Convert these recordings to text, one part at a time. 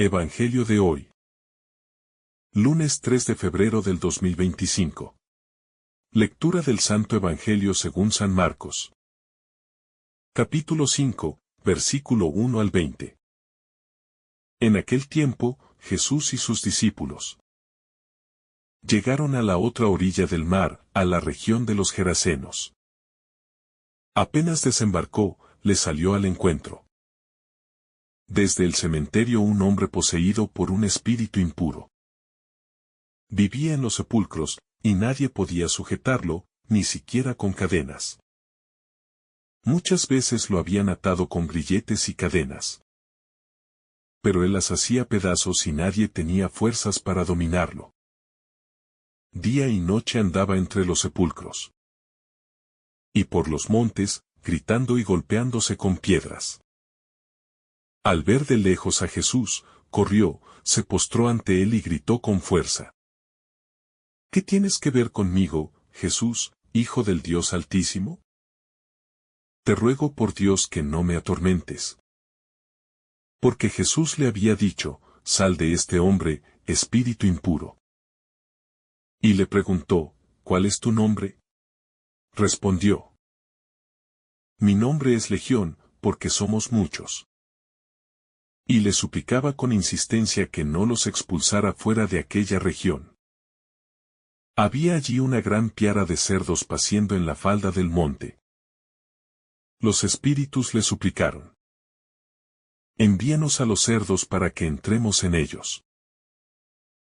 Evangelio de hoy. Lunes 3 de febrero del 2025. Lectura del Santo Evangelio según San Marcos. Capítulo 5, versículo 1 al 20. En aquel tiempo, Jesús y sus discípulos llegaron a la otra orilla del mar, a la región de los Gerasenos. Apenas desembarcó, le salió al encuentro desde el cementerio un hombre poseído por un espíritu impuro. Vivía en los sepulcros, y nadie podía sujetarlo, ni siquiera con cadenas. Muchas veces lo habían atado con grilletes y cadenas. Pero él las hacía pedazos y nadie tenía fuerzas para dominarlo. Día y noche andaba entre los sepulcros y por los montes, gritando y golpeándose con piedras. Al ver de lejos a Jesús, corrió, se postró ante él y gritó con fuerza: ¿Qué tienes que ver conmigo, Jesús, Hijo del Dios Altísimo? Te ruego por Dios que no me atormentes. Porque Jesús le había dicho: Sal de este hombre, espíritu impuro. Y le preguntó: ¿Cuál es tu nombre? Respondió: Mi nombre es Legión, porque somos muchos. Y le suplicaba con insistencia que no los expulsara fuera de aquella región. Había allí una gran piara de cerdos paciendo en la falda del monte. Los espíritus le suplicaron: Envíanos a los cerdos para que entremos en ellos.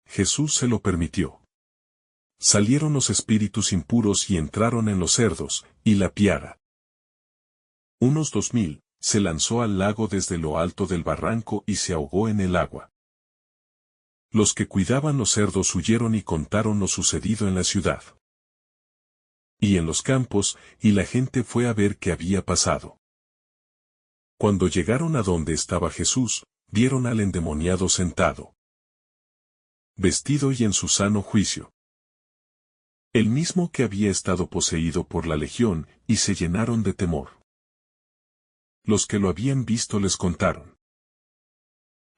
Jesús se lo permitió. Salieron los espíritus impuros y entraron en los cerdos, y la piara, unos 2000, se lanzó al lago desde lo alto del barranco y se ahogó en el agua. Los que cuidaban los cerdos huyeron y contaron lo sucedido en la ciudad y en los campos, y la gente fue a ver qué había pasado. Cuando llegaron a donde estaba Jesús, vieron al endemoniado sentado, vestido y en su sano juicio, el mismo que había estado poseído por la legión, y se llenaron de temor. Los que lo habían visto les contaron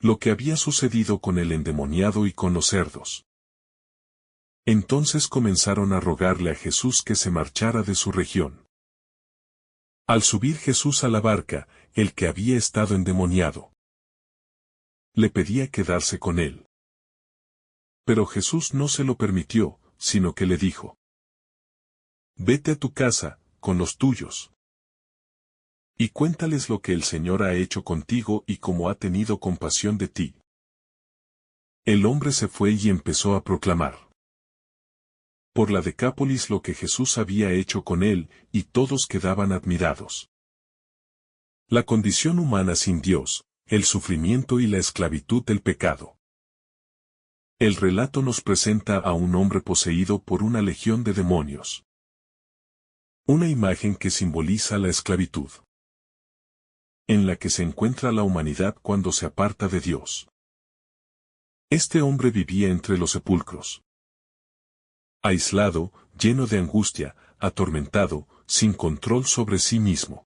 lo que había sucedido con el endemoniado y con los cerdos. Entonces comenzaron a rogarle a Jesús que se marchara de su región. Al subir Jesús a la barca, el que había estado endemoniado le pedía quedarse con él. Pero Jesús no se lo permitió, sino que le dijo: Vete a tu casa, con los tuyos, y cuéntales lo que el Señor ha hecho contigo y cómo ha tenido compasión de ti. El hombre se fue y empezó a proclamar por la Decápolis lo que Jesús había hecho con él, y todos quedaban admirados. La condición humana sin Dios, el sufrimiento y la esclavitud del pecado. El relato nos presenta a un hombre poseído por una legión de demonios. Una imagen que simboliza la esclavitud en la que se encuentra la humanidad cuando se aparta de Dios. Este hombre vivía entre los sepulcros, aislado, lleno de angustia, atormentado, sin control sobre sí mismo.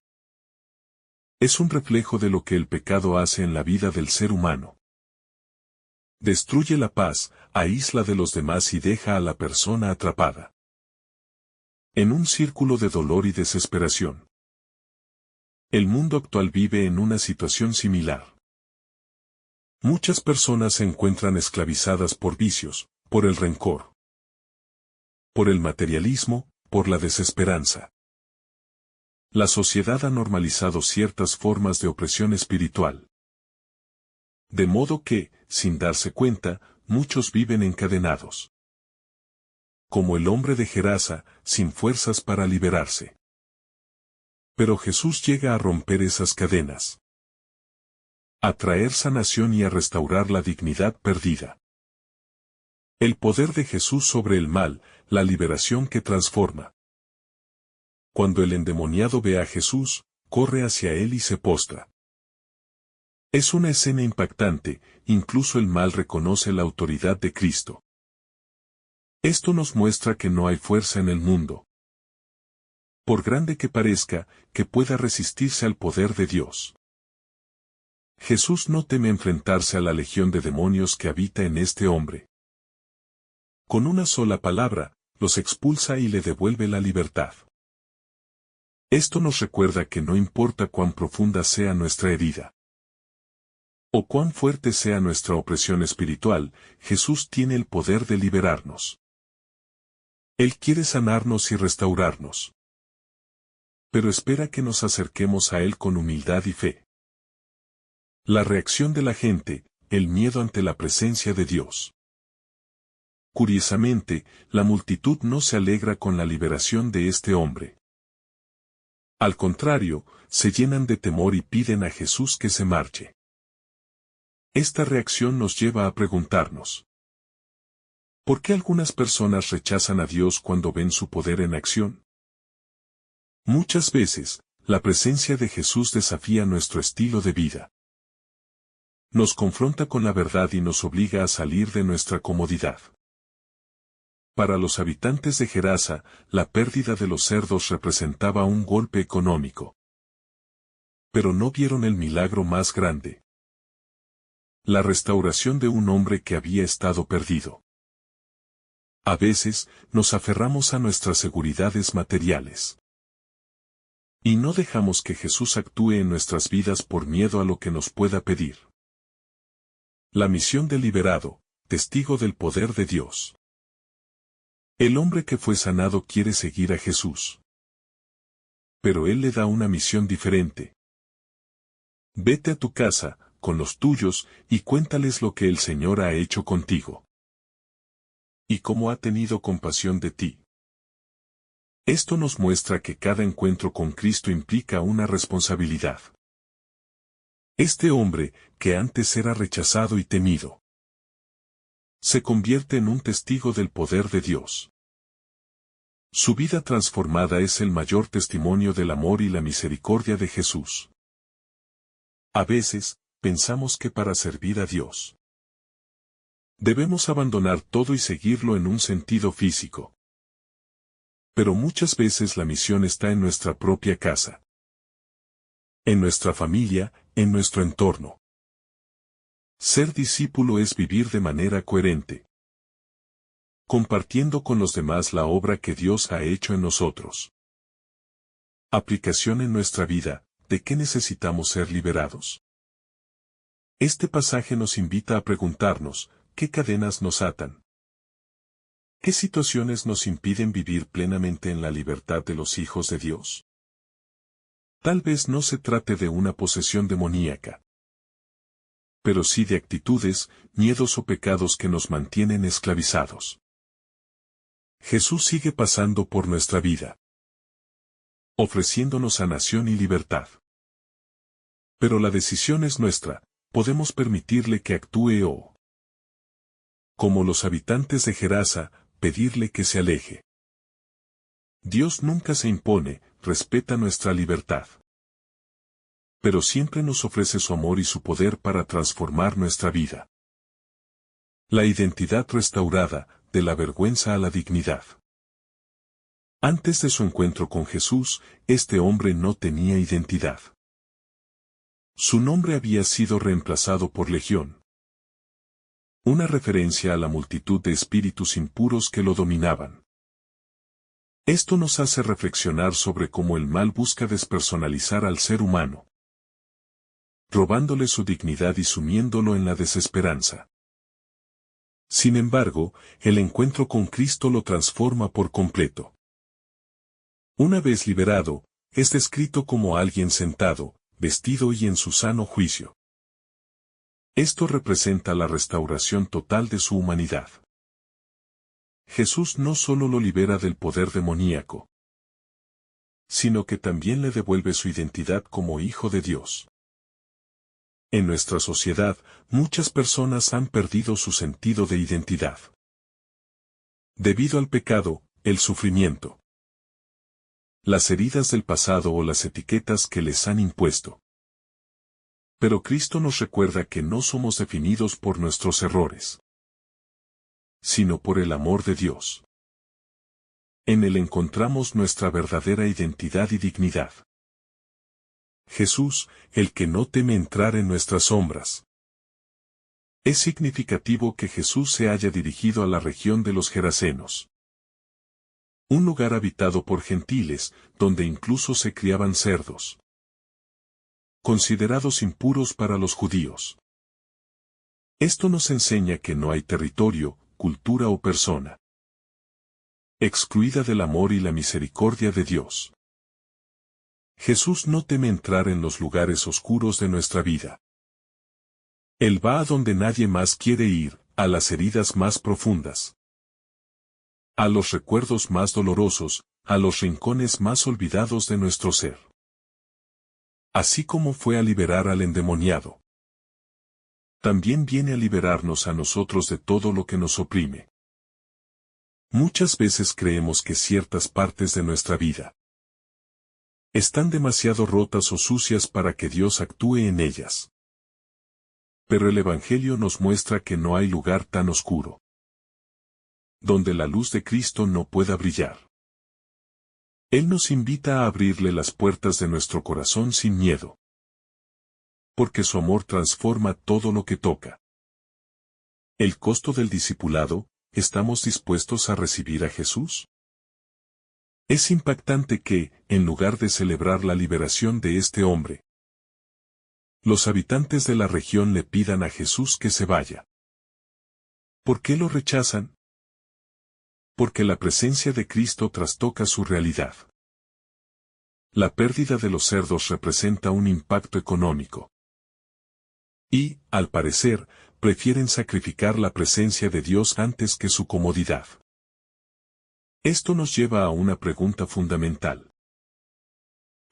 Es un reflejo de lo que el pecado hace en la vida del ser humano. Destruye la paz, aísla de los demás y deja a la persona atrapada en un círculo de dolor y desesperación. El mundo actual vive en una situación similar. Muchas personas se encuentran esclavizadas por vicios, por el rencor, por el materialismo, por la desesperanza. La sociedad ha normalizado ciertas formas de opresión espiritual. De modo que, sin darse cuenta, muchos viven encadenados, como el hombre de Gerasa, sin fuerzas para liberarse. Pero Jesús llega a romper esas cadenas, a traer sanación y a restaurar la dignidad perdida. El poder de Jesús sobre el mal, la liberación que transforma. Cuando el endemoniado ve a Jesús, corre hacia él y se postra. Es una escena impactante, incluso el mal reconoce la autoridad de Cristo. Esto nos muestra que no hay fuerza en el mundo, por grande que parezca, que pueda resistirse al poder de Dios. Jesús no teme enfrentarse a la legión de demonios que habita en este hombre. Con una sola palabra, los expulsa y le devuelve la libertad. Esto nos recuerda que no importa cuán profunda sea nuestra herida, o cuán fuerte sea nuestra opresión espiritual, Jesús tiene el poder de liberarnos. Él quiere sanarnos y restaurarnos. Pero espera que nos acerquemos a Él con humildad y fe. La reacción de la gente, el miedo ante la presencia de Dios. Curiosamente, la multitud no se alegra con la liberación de este hombre. Al contrario, se llenan de temor y piden a Jesús que se marche. Esta reacción nos lleva a preguntarnos: ¿por qué algunas personas rechazan a Dios cuando ven su poder en acción? Muchas veces, la presencia de Jesús desafía nuestro estilo de vida. Nos confronta con la verdad y nos obliga a salir de nuestra comodidad. Para los habitantes de Gerasa, la pérdida de los cerdos representaba un golpe económico. Pero no vieron el milagro más grande: la restauración de un hombre que había estado perdido. A veces, nos aferramos a nuestras seguridades materiales. Y no dejamos que Jesús actúe en nuestras vidas por miedo a lo que nos pueda pedir. La misión del liberado, testigo del poder de Dios. El hombre que fue sanado quiere seguir a Jesús. Pero Él le da una misión diferente. Vete a tu casa, con los tuyos, y cuéntales lo que el Señor ha hecho contigo. Y cómo ha tenido compasión de ti. Esto nos muestra que cada encuentro con Cristo implica una responsabilidad. Este hombre, que antes era rechazado y temido, se convierte en un testigo del poder de Dios. Su vida transformada es el mayor testimonio del amor y la misericordia de Jesús. A veces, pensamos que para servir a Dios, debemos abandonar todo y seguirlo en un sentido físico. Pero muchas veces la misión está en nuestra propia casa, en nuestra familia, en nuestro entorno. Ser discípulo es vivir de manera coherente, compartiendo con los demás la obra que Dios ha hecho en nosotros. Aplicación en nuestra vida: ¿de qué necesitamos ser liberados? Este pasaje nos invita a preguntarnos: ¿qué cadenas nos atan? ¿Qué situaciones nos impiden vivir plenamente en la libertad de los hijos de Dios? Tal vez no se trate de una posesión demoníaca, pero sí de actitudes, miedos o pecados que nos mantienen esclavizados. Jesús sigue pasando por nuestra vida, ofreciéndonos sanación y libertad. Pero la decisión es nuestra: podemos permitirle que actúe o, como los habitantes de Gerasa, pedirle que se aleje. Dios nunca se impone, respeta nuestra libertad. Pero siempre nos ofrece su amor y su poder para transformar nuestra vida. La identidad restaurada, de la vergüenza a la dignidad. Antes de su encuentro con Jesús, este hombre no tenía identidad. Su nombre había sido reemplazado por Legión, una referencia a la multitud de espíritus impuros que lo dominaban. Esto nos hace reflexionar sobre cómo el mal busca despersonalizar al ser humano, robándole su dignidad y sumiéndolo en la desesperanza. Sin embargo, el encuentro con Cristo lo transforma por completo. Una vez liberado, es descrito como alguien sentado, vestido y en su sano juicio. Esto representa la restauración total de su humanidad. Jesús no solo lo libera del poder demoníaco, sino que también le devuelve su identidad como hijo de Dios. En nuestra sociedad, muchas personas han perdido su sentido de identidad, debido al pecado, el sufrimiento, las heridas del pasado o las etiquetas que les han impuesto. Pero Cristo nos recuerda que no somos definidos por nuestros errores, sino por el amor de Dios. En Él encontramos nuestra verdadera identidad y dignidad. Jesús, el que no teme entrar en nuestras sombras. Es significativo que Jesús se haya dirigido a la región de los Gerasenos. Un lugar habitado por gentiles, donde incluso se criaban cerdos, considerados impuros para los judíos. Esto nos enseña que no hay territorio, cultura o persona excluida del amor y la misericordia de Dios. Jesús no teme entrar en los lugares oscuros de nuestra vida. Él va a donde nadie más quiere ir, a las heridas más profundas, a los recuerdos más dolorosos, a los rincones más olvidados de nuestro ser. Así como fue a liberar al endemoniado, también viene a liberarnos a nosotros de todo lo que nos oprime. Muchas veces creemos que ciertas partes de nuestra vida están demasiado rotas o sucias para que Dios actúe en ellas. Pero el Evangelio nos muestra que no hay lugar tan oscuro donde la luz de Cristo no pueda brillar. Él nos invita a abrirle las puertas de nuestro corazón sin miedo, porque su amor transforma todo lo que toca. El costo del discipulado, ¿estamos dispuestos a recibir a Jesús? Es impactante que, en lugar de celebrar la liberación de este hombre, los habitantes de la región le pidan a Jesús que se vaya. ¿Por qué lo rechazan? Porque la presencia de Cristo trastoca su realidad. La pérdida de los cerdos representa un impacto económico. Y, al parecer, prefieren sacrificar la presencia de Dios antes que su comodidad. Esto nos lleva a una pregunta fundamental.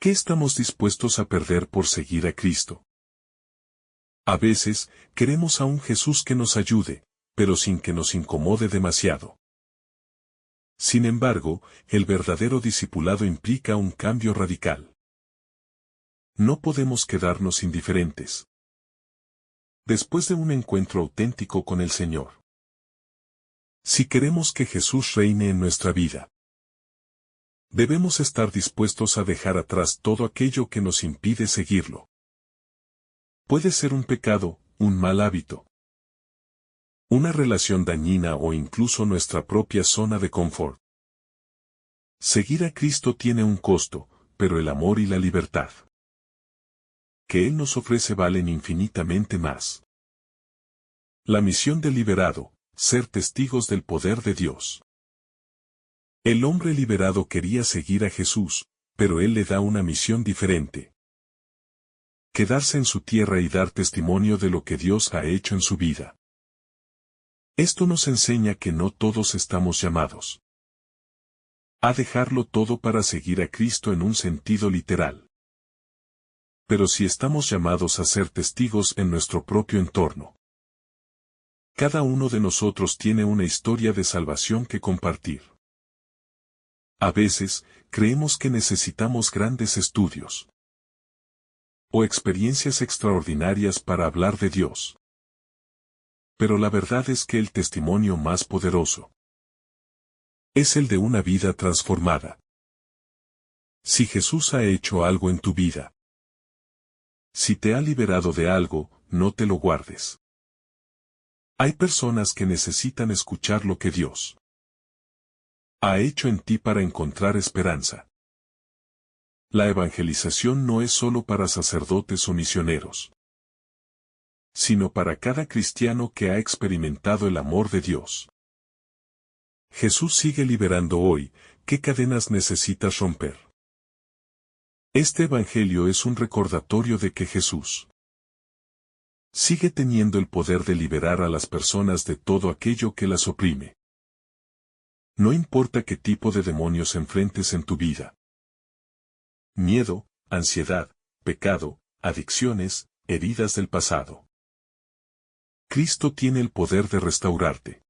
¿Qué estamos dispuestos a perder por seguir a Cristo? A veces, queremos a un Jesús que nos ayude, pero sin que nos incomode demasiado. Sin embargo, el verdadero discipulado implica un cambio radical. No podemos quedarnos indiferentes. Después de un encuentro auténtico con el Señor, si queremos que Jesús reine en nuestra vida, debemos estar dispuestos a dejar atrás todo aquello que nos impide seguirlo. Puede ser un pecado, un mal hábito, una relación dañina o incluso nuestra propia zona de confort. Seguir a Cristo tiene un costo, pero el amor y la libertad que Él nos ofrece valen infinitamente más. La misión del liberado, ser testigos del poder de Dios. El hombre liberado quería seguir a Jesús, pero Él le da una misión diferente. Quedarse en su tierra y dar testimonio de lo que Dios ha hecho en su vida. Esto nos enseña que no todos estamos llamados a dejarlo todo para seguir a Cristo en un sentido literal. Pero sí estamos llamados a ser testigos en nuestro propio entorno. Cada uno de nosotros tiene una historia de salvación que compartir. A veces, creemos que necesitamos grandes estudios o experiencias extraordinarias para hablar de Dios. Pero la verdad es que el testimonio más poderoso es el de una vida transformada. Si Jesús ha hecho algo en tu vida, si te ha liberado de algo, no te lo guardes. Hay personas que necesitan escuchar lo que Dios ha hecho en ti para encontrar esperanza. La evangelización no es solo para sacerdotes o misioneros, sino para cada cristiano que ha experimentado el amor de Dios. Jesús sigue liberando hoy. ¿Qué cadenas necesitas romper? Este evangelio es un recordatorio de que Jesús sigue teniendo el poder de liberar a las personas de todo aquello que las oprime. No importa qué tipo de demonios enfrentes en tu vida. Miedo, ansiedad, pecado, adicciones, heridas del pasado. Cristo tiene el poder de restaurarte.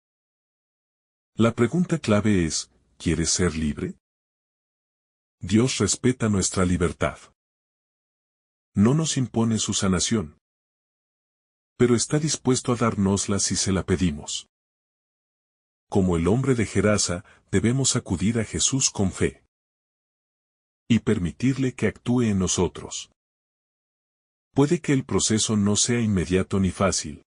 La pregunta clave es, ¿quieres ser libre? Dios respeta nuestra libertad. No nos impone su sanación, pero está dispuesto a dárnosla si se la pedimos. Como el hombre de Gerasa, debemos acudir a Jesús con fe y permitirle que actúe en nosotros. Puede que el proceso no sea inmediato ni fácil.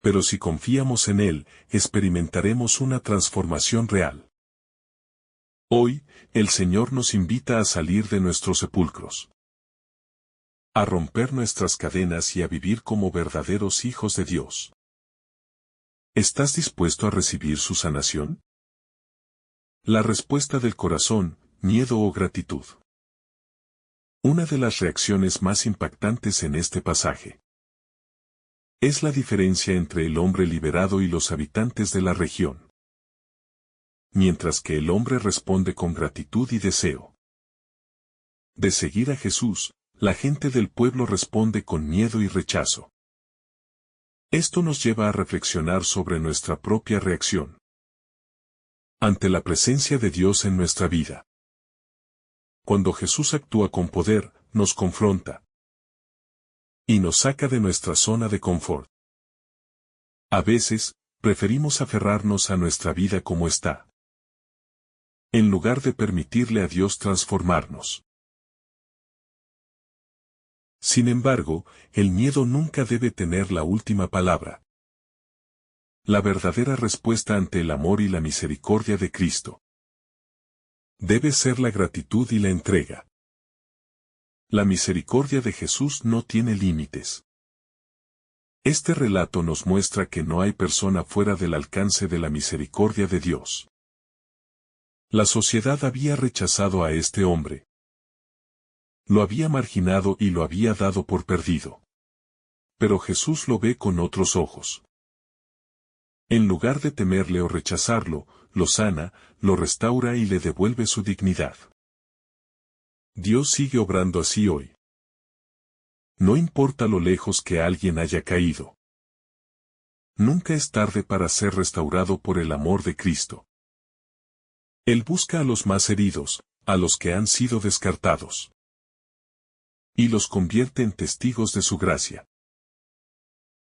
Pero si confiamos en Él, experimentaremos una transformación real. Hoy, el Señor nos invita a salir de nuestros sepulcros, a romper nuestras cadenas y a vivir como verdaderos hijos de Dios. ¿Estás dispuesto a recibir su sanación? La respuesta del corazón, miedo o gratitud. Una de las reacciones más impactantes en este pasaje es la diferencia entre el hombre liberado y los habitantes de la región. Mientras que el hombre responde con gratitud y deseo de seguir a Jesús, la gente del pueblo responde con miedo y rechazo. Esto nos lleva a reflexionar sobre nuestra propia reacción ante la presencia de Dios en nuestra vida. Cuando Jesús actúa con poder, nos confronta y nos saca de nuestra zona de confort. A veces, preferimos aferrarnos a nuestra vida como está, en lugar de permitirle a Dios transformarnos. Sin embargo, el miedo nunca debe tener la última palabra. La verdadera respuesta ante el amor y la misericordia de Cristo debe ser la gratitud y la entrega. La misericordia de Jesús no tiene límites. Este relato nos muestra que no hay persona fuera del alcance de la misericordia de Dios. La sociedad había rechazado a este hombre. Lo había marginado y lo había dado por perdido. Pero Jesús lo ve con otros ojos. En lugar de temerle o rechazarlo, lo sana, lo restaura y le devuelve su dignidad. Dios sigue obrando así hoy. No importa lo lejos que alguien haya caído. Nunca es tarde para ser restaurado por el amor de Cristo. Él busca a los más heridos, a los que han sido descartados, y los convierte en testigos de su gracia.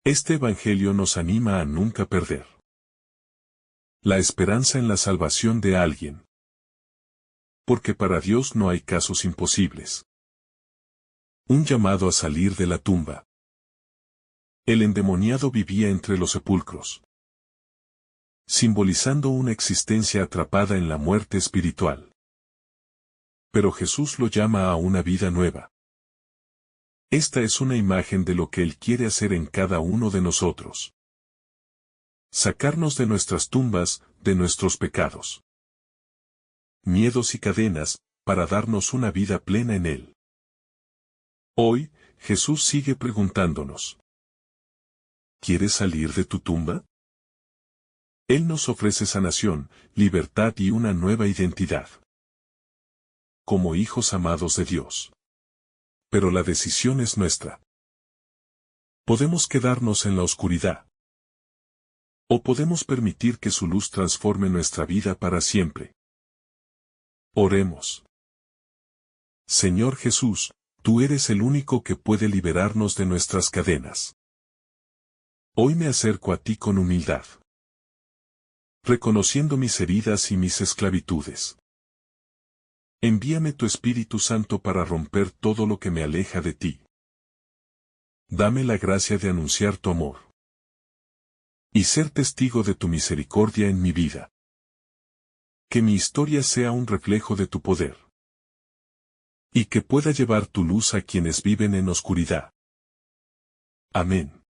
Este Evangelio nos anima a nunca perder la esperanza en la salvación de alguien. Porque para Dios no hay casos imposibles. Un llamado a salir de la tumba. El endemoniado vivía entre los sepulcros, simbolizando una existencia atrapada en la muerte espiritual. Pero Jesús lo llama a una vida nueva. Esta es una imagen de lo que Él quiere hacer en cada uno de nosotros. Sacarnos de nuestras tumbas, de nuestros pecados, miedos y cadenas, para darnos una vida plena en Él. Hoy, Jesús sigue preguntándonos: ¿quieres salir de tu tumba? Él nos ofrece sanación, libertad y una nueva identidad como hijos amados de Dios. Pero la decisión es nuestra. Podemos quedarnos en la oscuridad, o podemos permitir que su luz transforme nuestra vida para siempre. Oremos. Señor Jesús, tú eres el único que puede liberarnos de nuestras cadenas. Hoy me acerco a ti con humildad, reconociendo mis heridas y mis esclavitudes. Envíame tu Espíritu Santo para romper todo lo que me aleja de ti. Dame la gracia de anunciar tu amor y ser testigo de tu misericordia en mi vida. Que mi historia sea un reflejo de tu poder, y que pueda llevar tu luz a quienes viven en oscuridad. Amén.